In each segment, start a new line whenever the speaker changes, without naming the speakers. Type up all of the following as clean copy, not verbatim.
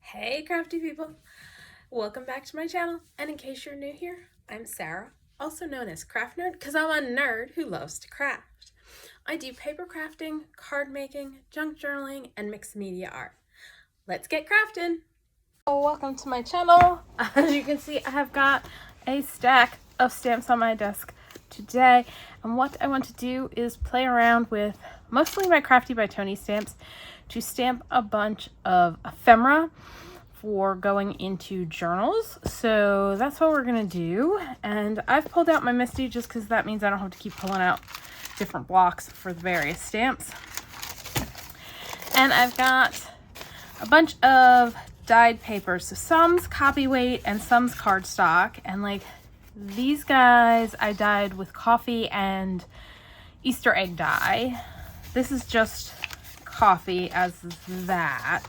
Hey crafty people! Welcome back to my channel, and in case you're new here, I'm Sarah, also known as Craft Nerd because I'm a nerd who loves to craft. I do paper crafting, card making, junk journaling, and mixed media art. Let's get crafting! Welcome to my channel. As you can see, I have got a stack of stamps on my desk today, and what I want to do is play around with mostly my Crafty by Toni stamps to stamp a bunch of ephemera for going into journals. So that's what we're gonna do, and I've pulled out my Misty just because that means I don't have to keep pulling out different blocks for the various stamps. And I've got a bunch of dyed papers, so some's copy weight and some's cardstock, and like these guys I dyed with coffee and Easter egg dye. This is just coffee as that,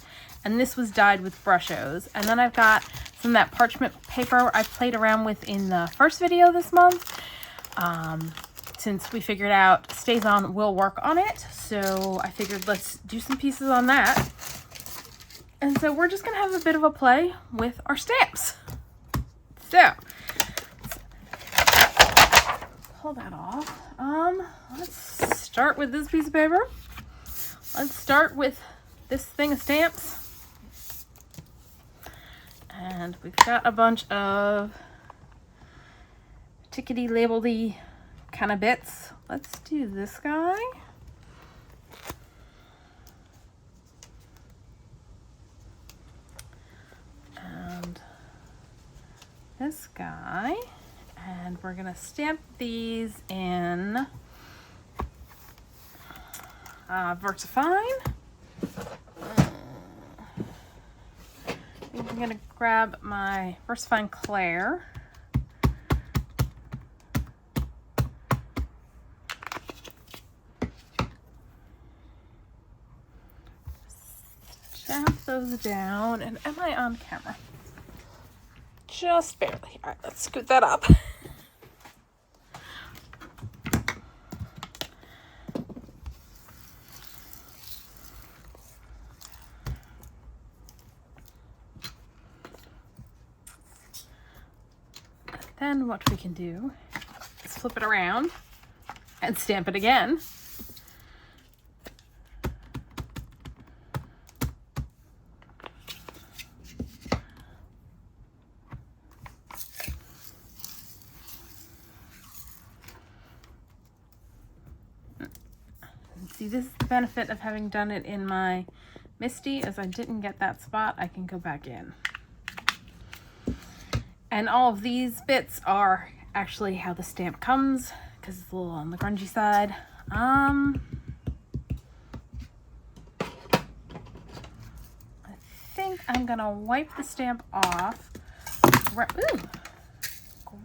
and this was dyed with Brushos. And then I've got some of that parchment paper I played around with in the first video this month, since we figured out StazOn will work on it, so I figured let's do some pieces on that. And so we're just gonna have a bit of a play with our stamps. So pull that off. Let's start with this piece of paper. Let's start with this thing of stamps. And we've got a bunch of tickety labeledy kind of bits. Let's do this guy. And this guy. And we're gonna stamp these in Versafine. I'm gonna grab my Versafine Clair. Stamp those down, and am I on camera? Just barely. All right, let's scoot that up. Then what we can do is flip it around and stamp it again. And see, this is the benefit of having done it in my Misty, as I didn't get that spot, I can go back in. And all of these bits are actually how the stamp comes, because it's a little on the grungy side. I think I'm gonna wipe the stamp off,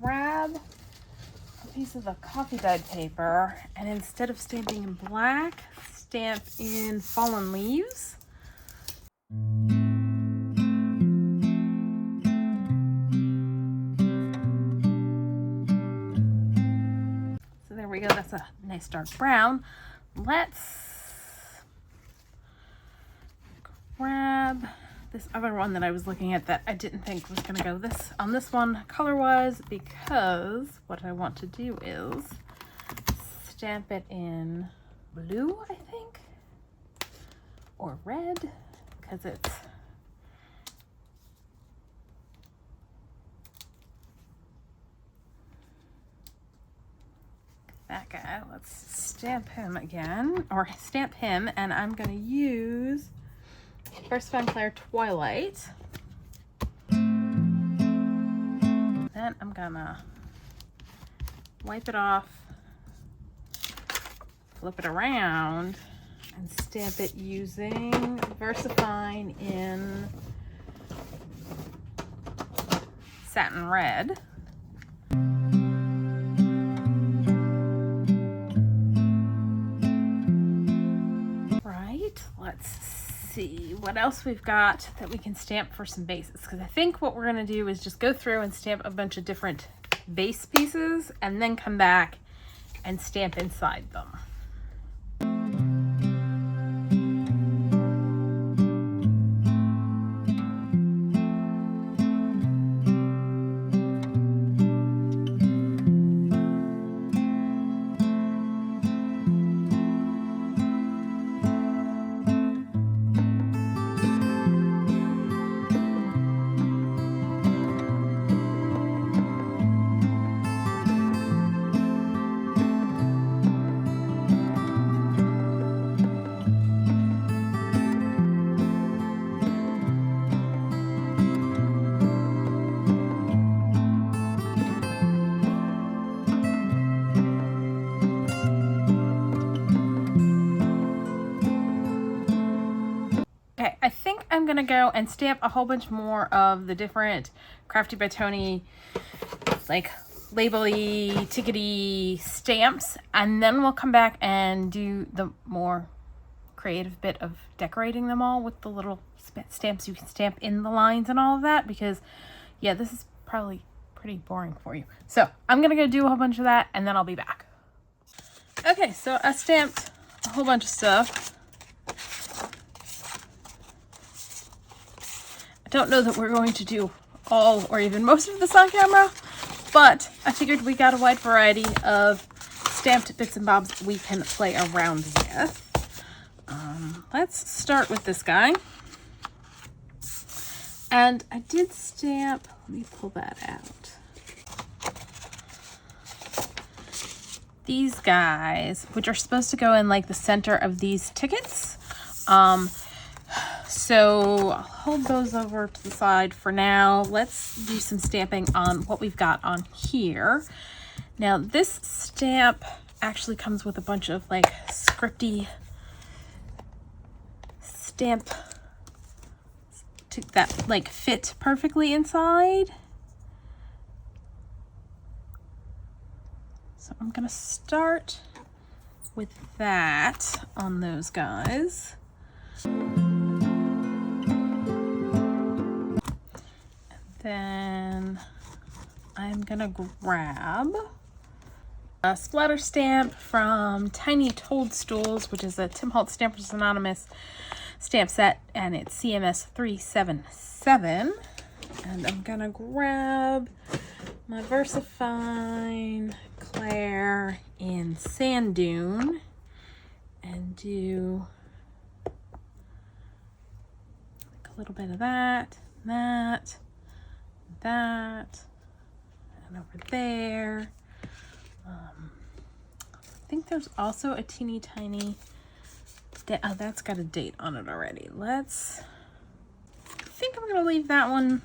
grab a piece of the coffee dyed paper, and instead of stamping in black, stamp in fallen leaves. There we go, that's a nice dark brown. Let's grab this other one that I was looking at that I didn't think was gonna go on this one color-wise, because what I want to do is stamp it in blue, I think, or red, because it's that guy. Let's stamp him again, or stamp him, and I'm going to use Versafine Clair Twilight. Then I'm gonna wipe it off, flip it around, and stamp it using Versafine in Satin Red. Let's see what else we've got that we can stamp for some bases, because I think what we're going to do is just go through and stamp a bunch of different base pieces and then come back and stamp inside them. Okay, I think I'm gonna go and stamp a whole bunch more of the different Crafty by Toni, like label-y, tickety stamps, and then we'll come back and do the more creative bit of decorating them all with the little stamps you can stamp in the lines and all of that, because yeah, this is probably pretty boring for you. So I'm gonna go do a whole bunch of that and then I'll be back. Okay, so I stamped a whole bunch of stuff. I don't know that we're going to do all or even most of this on camera, but I figured we got a wide variety of stamped bits and bobs we can play around with. Let's start with this guy. And I did stamp, let me pull that out. These guys, which are supposed to go in like the center of these tickets. So I'll hold those over to the side for now. Let's do some stamping on what we've got on here. Now this stamp actually comes with a bunch of like scripty stamp that like fit perfectly inside. So I'm gonna start with that on those guys. And then I'm gonna grab a splatter stamp from Tiny Toadstools, which is a Tim Holtz Stampers Anonymous stamp set, and it's CMS 377. And I'm gonna grab my Versafine Clair in Sand Dune and do like a little bit of that, and over there. I think there's also a teeny tiny, oh, that's got a date on it already. I think I'm gonna leave that one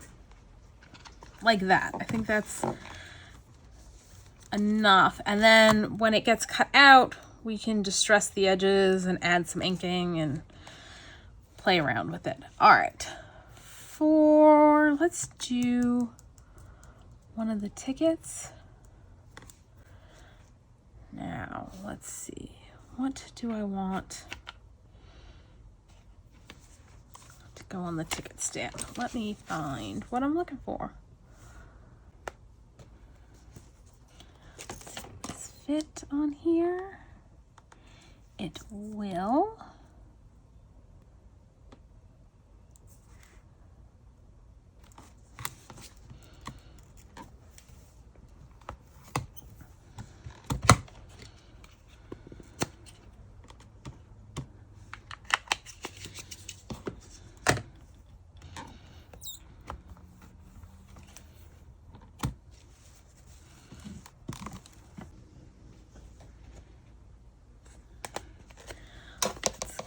like that. I think that's enough. And then when it gets cut out, we can distress the edges and add some inking and play around with it. All right, let's do one of the tickets. Now, let's see. What do I want to go on the ticket stamp? Let me find what I'm looking for. Does this fit on here? It will.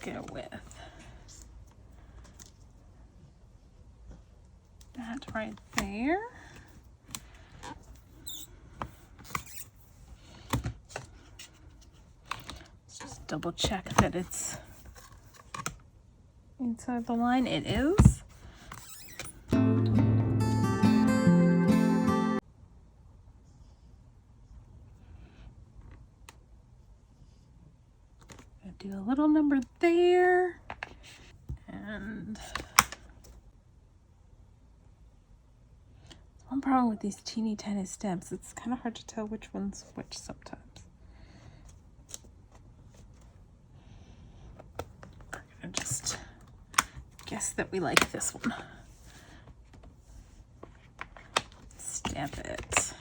Go with that right there. Let's just double check that it's inside the line. It is. Do a little number there, and one problem with these teeny tiny stamps, it's kind of hard to tell which one's which sometimes. I'm gonna just guess that we like this one. Stamp it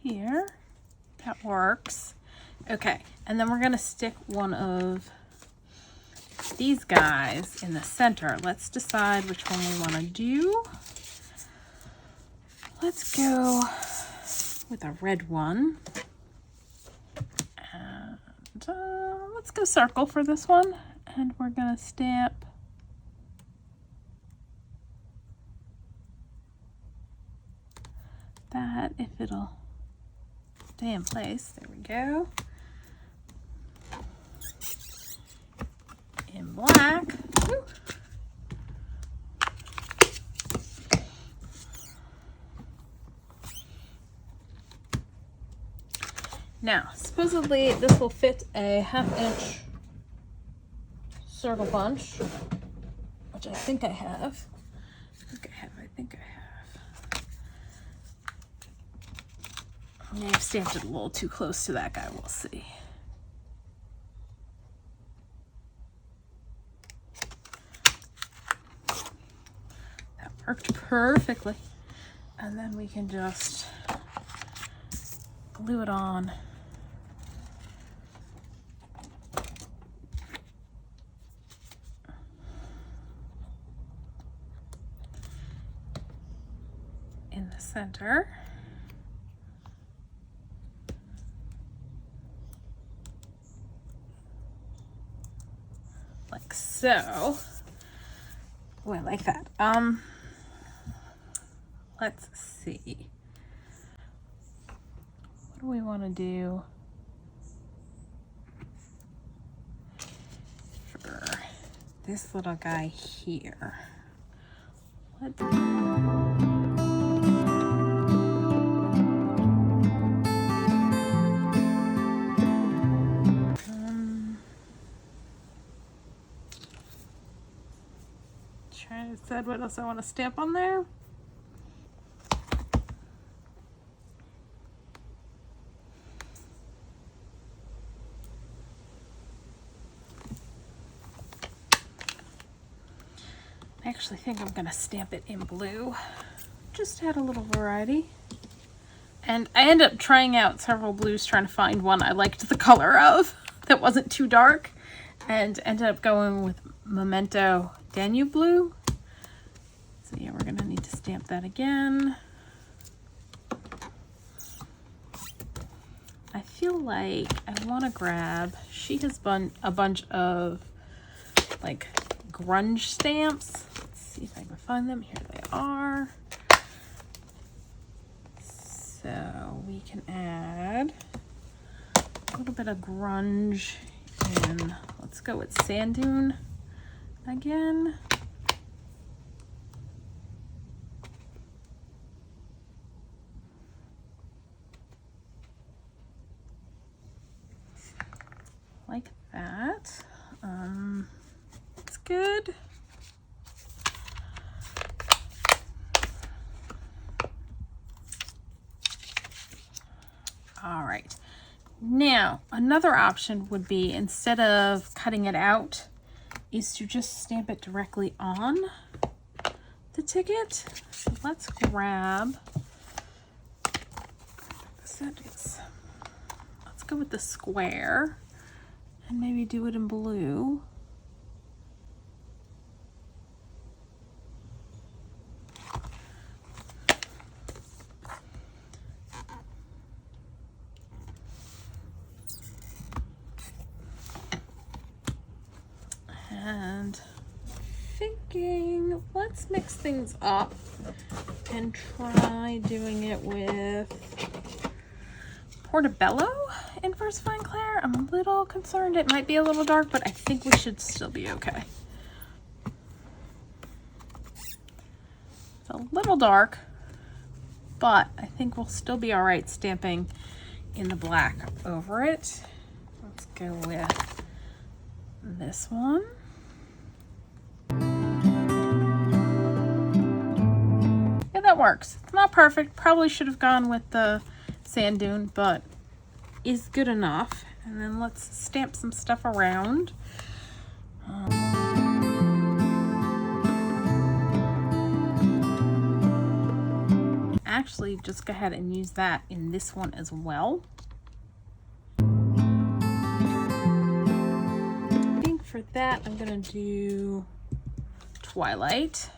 here. That works. Okay, and then we're gonna stick one of these guys in the center. Let's decide which one we want to do. Let's go with a red one. And let's go circle for this one. And we're gonna stamp that, if it'll stay in place. There we go. black. Woo. Now, supposedly this will fit a 1/2 inch circle bunch, which I think I have. I think I have. I may have stamped it a little too close to that guy, we'll see. That worked perfectly. And then we can just glue it on. In the center. Like so. Oh, I like that. Let's see. What do we want to do for this little guy here? Trying to decide what else I want to stamp on there. I actually think I'm gonna stamp it in blue. Just had a little variety. And I ended up trying out several blues, trying to find one I liked the color of that wasn't too dark, and ended up going with Memento Danube Blue. So yeah, we're gonna need to stamp that again. I feel like I want to grab, she has a bunch of like grunge stamps. Let's see if I can find them. Here they are. So we can add a little bit of grunge in. Let's go with Sand Dune again. Like that. It's good. All right. Now, another option would be, instead of cutting it out, is to just stamp it directly on the ticket. So let's grab, let's go with the square and maybe do it in blue. And thinking, let's mix things up and try doing it with Portabella in Versafine Clair. I'm a little concerned it might be a little dark, but I think we should still be okay. It's a little dark, but I think we'll still be all right stamping in the black over it. Let's go with this one. Yeah, that works. It's not perfect. Probably should have gone with the Sand Dune, but is good enough. And then let's stamp some stuff around. Actually, just go ahead and use that in this one as well. I think for that, I'm gonna do Twilight.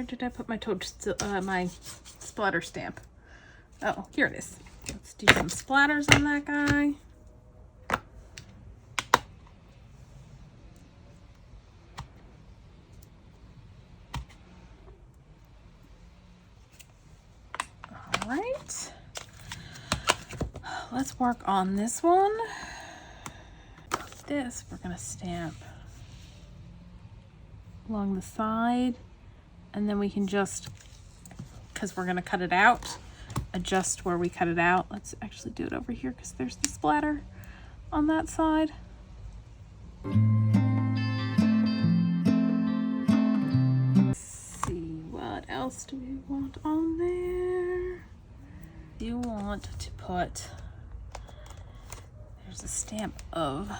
Did I put my my splatter stamp? Oh, here it is. Let's do some splatters on that guy. let's work on this one. This we're gonna stamp along the side, and then we can just, because we're gonna cut it out, adjust where we cut it out. Let's actually do it over here because there's the splatter on that side. Let's see, what else do we want on there? You want to put, there's a stamp of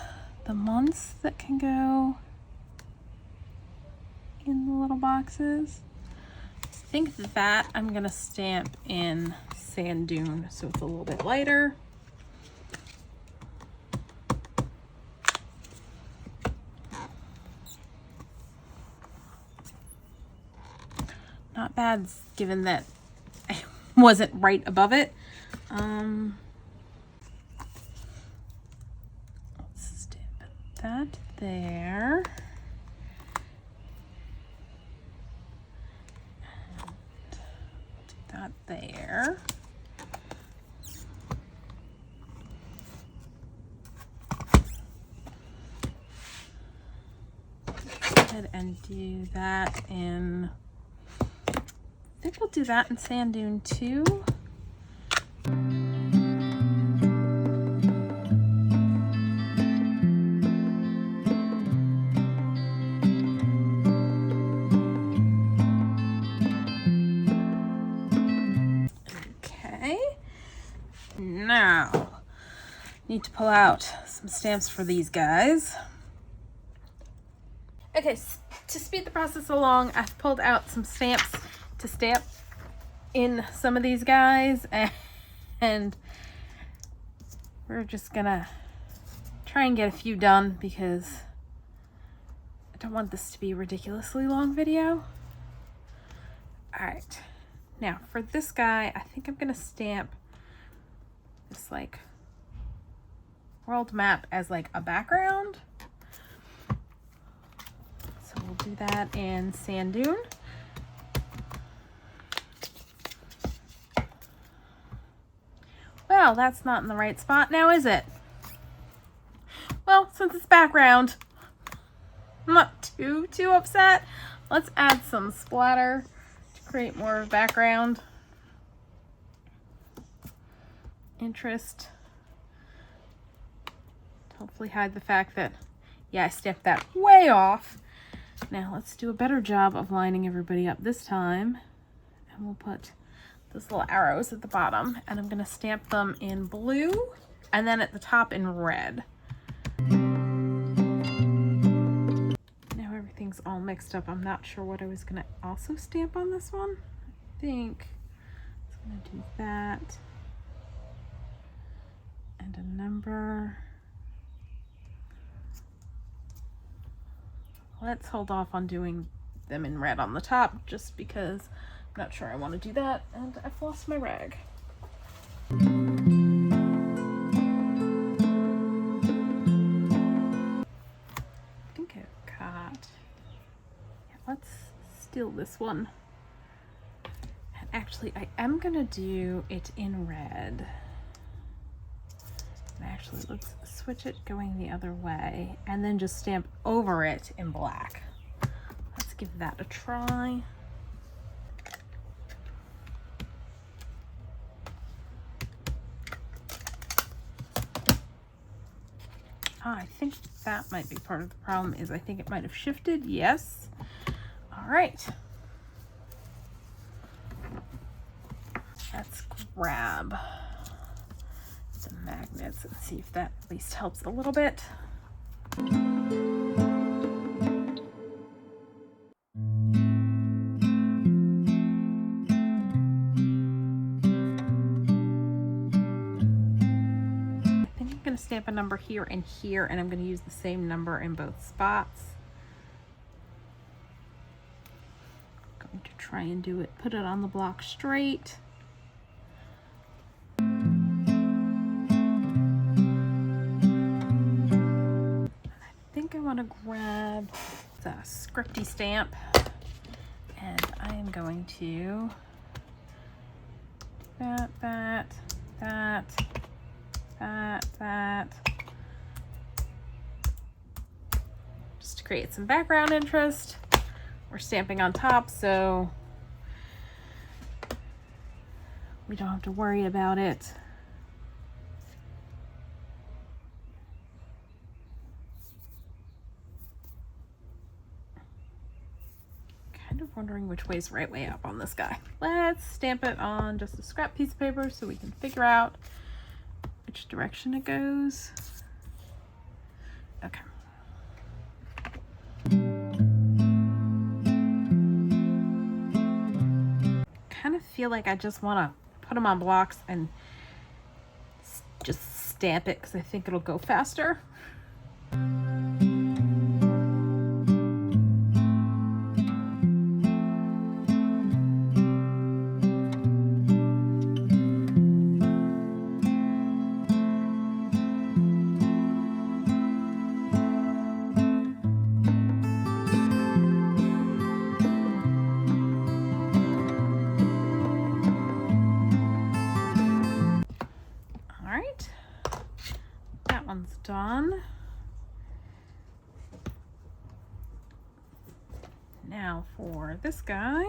the months that can go in the little boxes. I think that I'm gonna stamp in Sand Dune so it's a little bit lighter. Not bad given that I wasn't right above it. Let's stamp that there. And do that there. Go ahead and do that in, I think we'll do that in Sand Dune too. Okay, now need to pull out some stamps for these guys. Okay, to speed the process along, I've pulled out some stamps to stamp in some of these guys, and we're just gonna try and get a few done because I don't want this to be a ridiculously long video. All right, now for this guy, I think I'm gonna stamp this like world map as like a background. So we'll do that in Sand Dune. Well, that's not in the right spot now, is it? Well, since it's background, I'm not too upset. Let's add some splatter to create more of background interest. Hopefully hide the fact that, yeah, I stepped that way off. Now let's do a better job of lining everybody up this time. And we'll put those little arrows at the bottom, and I'm gonna stamp them in blue and then at the top in red. Now everything's all mixed up. I'm not sure what I was gonna also stamp on this one. I think I'm gonna do that and a number. Let's hold off on doing them in red on the top just because I'm not sure I want to do that, and I've lost my rag. I think I've got, yeah, let's steal this one. And actually, I am gonna do it in red. And actually, let's switch it going the other way and then just stamp over it in black. Let's give that a try. I think that might be part of the problem, is I think it might have shifted. Yes. All right. Let's grab some magnets and see if that at least helps a little bit. Stamp a number here and here, and I'm going to use the same number in both spots. I'm going to try and do it, put it on the block straight. I think I want to grab the scripty stamp, and I am going to that, that. Just to create some background interest. We're stamping on top, so we don't have to worry about it. Kind of wondering which way's the right way up on this guy. Let's stamp it on just a scrap piece of paper so we can figure out which direction it goes. Okay. Kind of feel like I just want to put them on blocks and just stamp it because I think it'll go faster. Done. Now for this guy.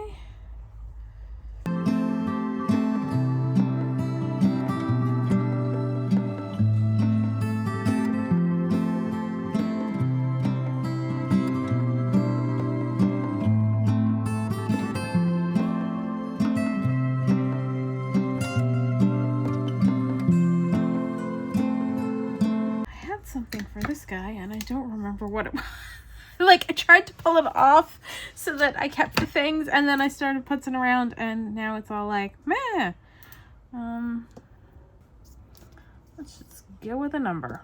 Something for this guy and I don't remember what it was. Like I tried to pull it off so that I kept the things and then I started putzing around and now it's all like meh. Let's just go with a number.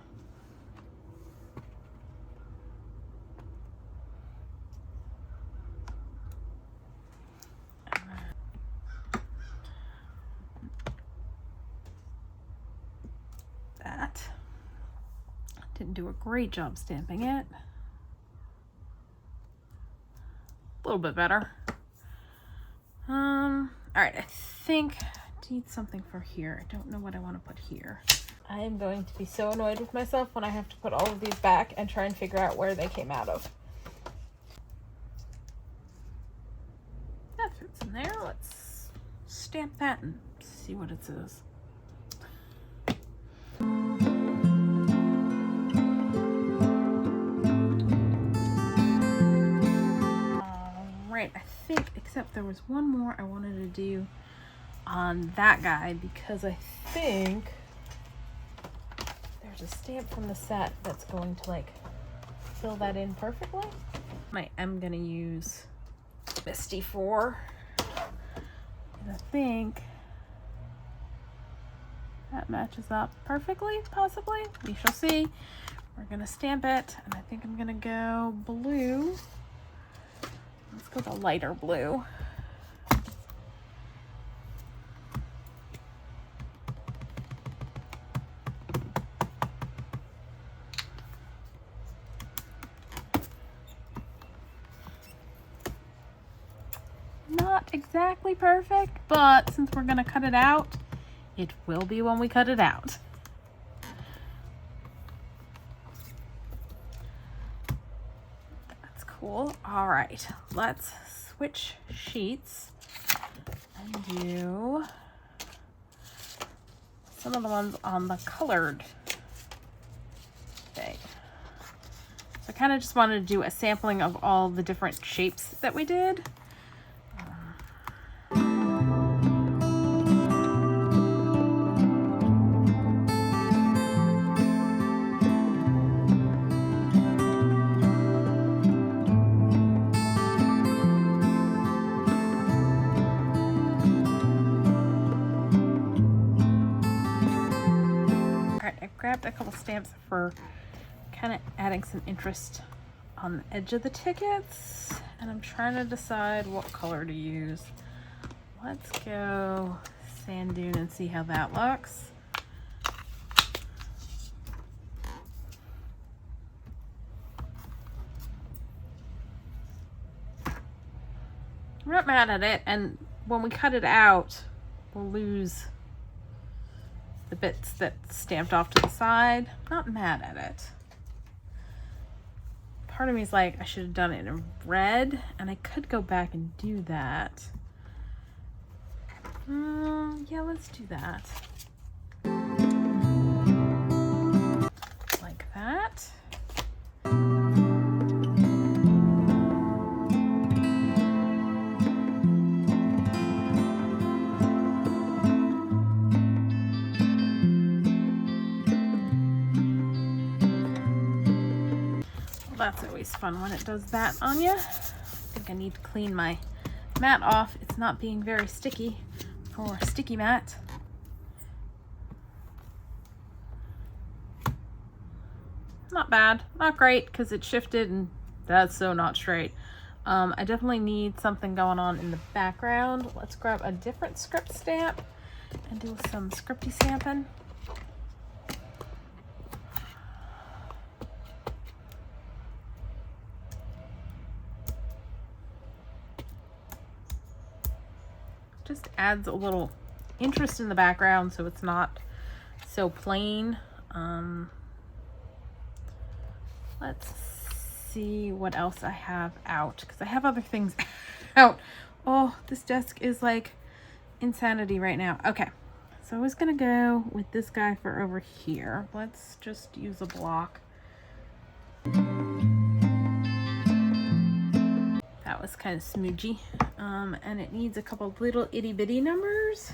That didn't do a great job stamping it. A little bit better. All right, I think I need something for here. I don't know what I want to put here. I am going to be so annoyed with myself when I have to put all of these back and try and figure out where they came out of. That fits in there. Let's stamp that and see what it says. I think, except there was one more I wanted to do on that guy because I think there's a stamp from the set that's going to like fill that in perfectly. I am gonna use Misty 4 and I think that matches up perfectly, possibly. We shall see. We're gonna stamp it and I think I'm gonna go blue. Let's go the lighter blue. Not exactly perfect, but since we're gonna cut it out, it will be when we cut it out. Cool. All right, let's switch sheets and do some of the ones on the colored thing. So I kind of just wanted to do a sampling of all the different shapes that we did. Grabbed a couple stamps for kind of adding some interest on the edge of the tickets, and I'm trying to decide what color to use. Let's go Sand Dune and see how that looks. I'm not mad at it, and when we cut it out, we'll lose the bits that stamped off to the side. Not mad at it. Part of me is like, I should have done it in red, and I could go back and do that. Yeah, let's do that. Like that. That's always fun when it does that on you. I think I need to clean my mat off. It's not being very sticky for sticky mat. Not bad, not great because it shifted and that's so not straight. I definitely need something going on in the background. Let's grab a different script stamp and do some scripty stamping. Just adds a little interest in the background so it's not so plain. Let's see what else I have out because I have other things out. Oh, this desk is like insanity right now. Okay, so I was gonna go with this guy for over here. Let's just use a block. That was kind of smoochy. And it needs a couple little itty bitty numbers.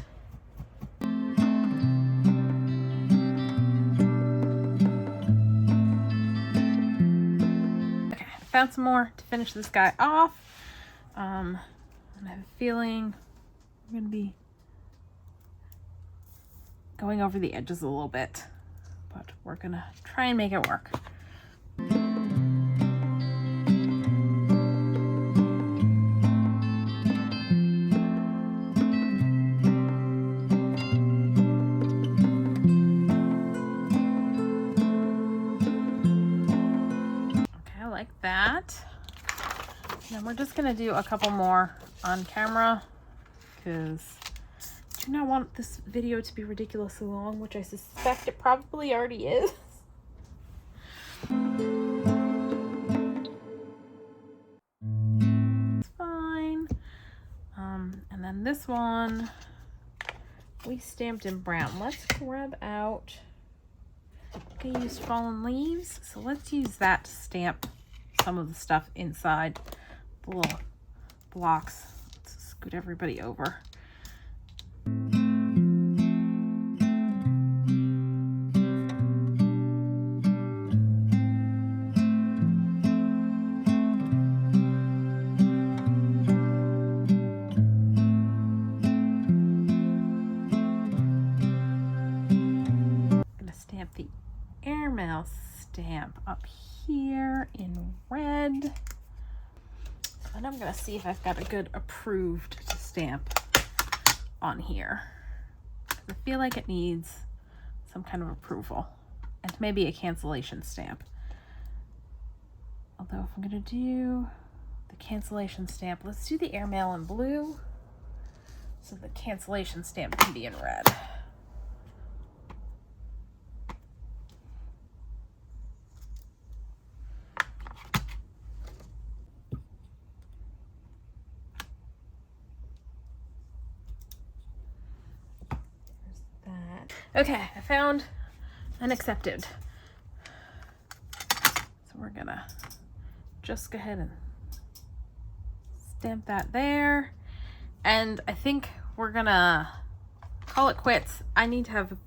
Okay, I found some more to finish this guy off. And I have a feeling I'm gonna be going over the edges a little bit, but we're gonna try and make it work. That. And we're just gonna do a couple more on camera because I do not want this video to be ridiculously long, which I suspect it probably already is. It's fine. And then this one we stamped in brown. Let's grab out, I used fallen leaves, so let's use that to stamp some of the stuff inside the little blocks. Let's scoot everybody over. I'm gonna stamp the airmail stamp up here in red. And I'm gonna see if I've got a good approved stamp on here. I feel like it needs some kind of approval and maybe a cancellation stamp. Although if I'm gonna do the cancellation stamp, let's do the airmail in blue so the cancellation stamp can be in red. Okay, I found an accepted. So we're gonna just go ahead and stamp that there. And I think we're gonna call it quits. I need to have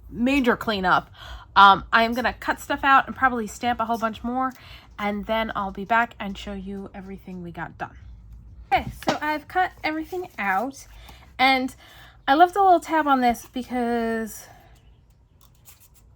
major cleanup. I am gonna cut stuff out and probably stamp a whole bunch more, and then I'll be back and show you everything we got done. Okay, so I've cut everything out, and I left a little tab on this because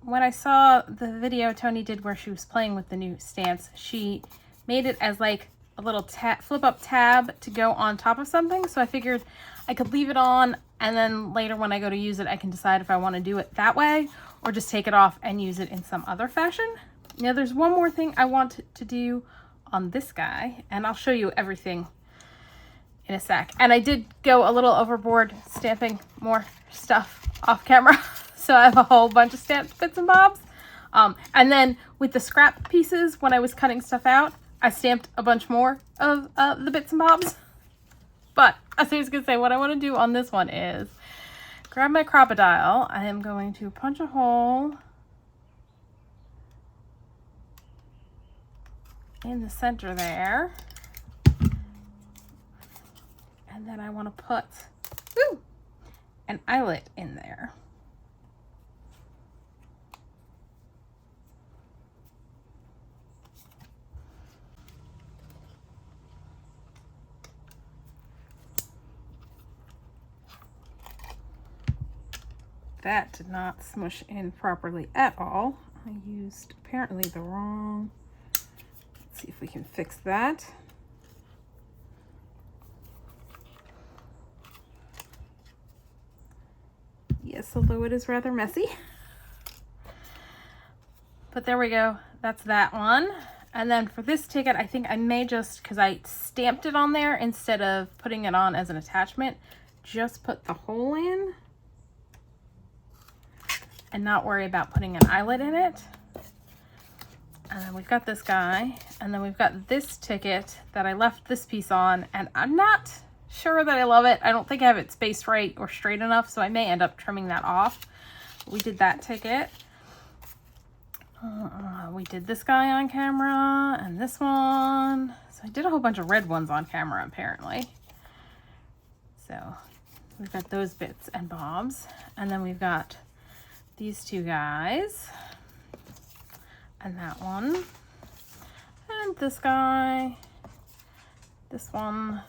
when I saw the video Toni did where she was playing with the new stamps, she made it as like a little flip up tab to go on top of something. So I figured I could leave it on, and then later when I go to use it, I can decide if I want to do it that way or just take it off and use it in some other fashion. Now there's one more thing I want to do on this guy, and I'll show you everything in a sec. And I did go a little overboard stamping more stuff off camera. So I have a whole bunch of stamped bits and bobs. And then with the scrap pieces, when I was cutting stuff out, I stamped a bunch more of the bits and bobs. But as I was going to say, what I want to do on this one is grab my crocodile. I am going to punch a hole in the center there. And then I want to put an eyelet in there. That did not smush in properly at all. I used apparently the wrong. Let's see if we can fix that. Yes, although it is rather messy. But there we go. That's that one. And then for this ticket, I think I may just, because I stamped it on there instead of putting it on as an attachment, just put the hole in and not worry about putting an eyelet in it. And then we've got this guy, and then we've got this ticket that I left this piece on, and I'm not sure that I love it. I don't think I have it spaced right or straight enough, so I may end up trimming that off. We did that ticket. We did this guy on camera, and this one. So I did a whole bunch of red ones on camera, apparently. So we've got those bits and bobs, and then we've got these two guys, and that one, and this guy, this one,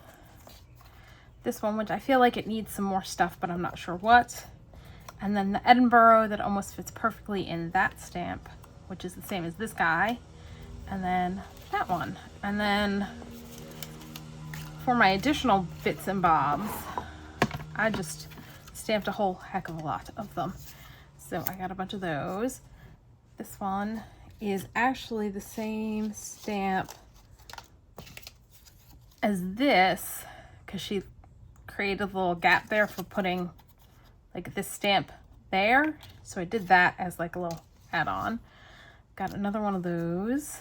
which I feel like it needs some more stuff, but I'm not sure what. And then the Edinburgh that almost fits perfectly in that stamp, which is the same as this guy. And then that one. And then for my additional bits and bobs, I just stamped a whole heck of a lot of them. So I got a bunch of those. This one is actually the same stamp as this, because she created a little gap there for putting like this stamp there. So I did that as like a little add-on. Got another one of those.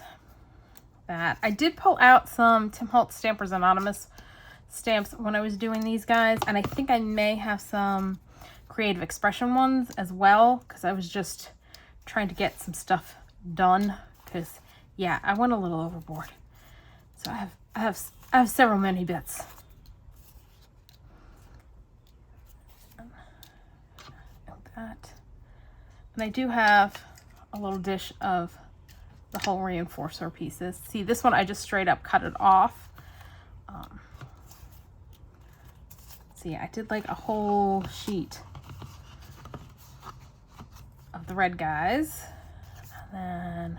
That I did pull out some Tim Holtz Stampers Anonymous stamps when I was doing these guys, and I think I may have some Creative Expression ones as well, because I was just trying to get some stuff done, because yeah, I went a little overboard. So I have several many bits. That. And I do have a little dish of the whole reinforcer pieces. See, this one I just straight up cut it off. See, I did like a whole sheet of the red guys. And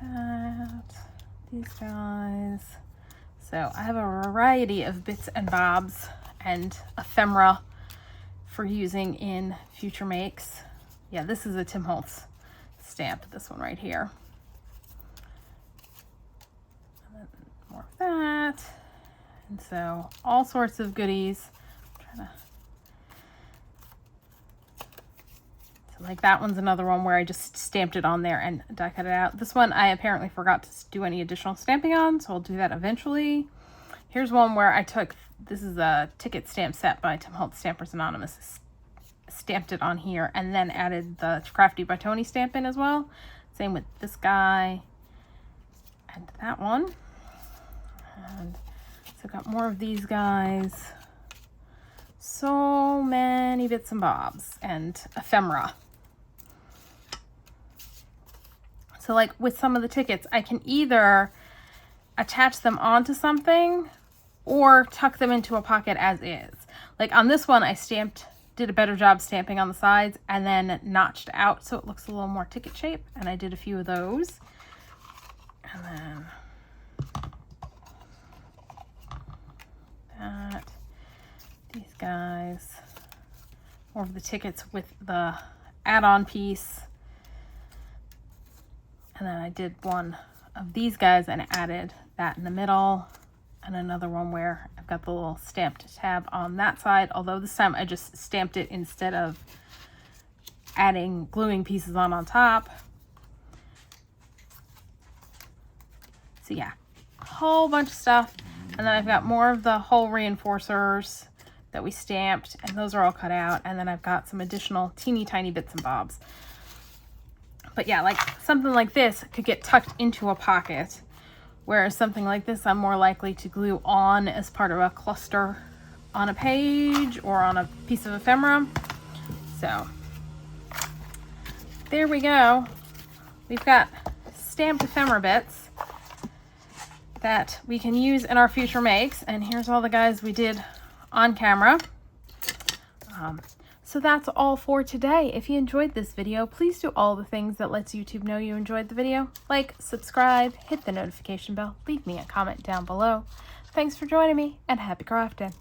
then these guys. So I have a variety of bits and bobs and ephemera for using in future makes. Yeah, this is a Tim Holtz stamp, this one right here. And then more of that. And so all sorts of goodies. So like that one's another one where I just stamped it on there and die cut it out. This one I apparently forgot to do any additional stamping on, so I'll do that eventually. Here's one where I took, this is a ticket stamp set by Tim Holtz Stampers Anonymous. Stamped it on here and then added the Crafty by Toni stamp in as well. Same with this guy and that one. And so got more of these guys. So many bits and bobs and ephemera. So like with some of the tickets, I can either attach them onto something or tuck them into a pocket as is. Like on this one, I did a better job stamping on the sides and then notched out so it looks a little more ticket shape, and I did a few of those. And then that, these guys, more of the tickets with the add-on piece. And then I did one of these guys and added that in the middle, and another one where I've got the little stamped tab on that side, although this time I just stamped it instead of adding gluing pieces on top. So yeah, a whole bunch of stuff. And then I've got more of the hole reinforcers that we stamped, and those are all cut out. And then I've got some additional teeny tiny bits and bobs. But yeah, like something like this could get tucked into a pocket, whereas something like this I'm more likely to glue on as part of a cluster on a page or on a piece of ephemera. So there we go. We've got stamped ephemera bits that we can use in our future makes. And here's all the guys we did on camera. So that's all for today. If you enjoyed this video, please do all the things that lets YouTube know you enjoyed the video. Like, subscribe, hit the notification bell, leave me a comment down below. Thanks for joining me, and happy crafting.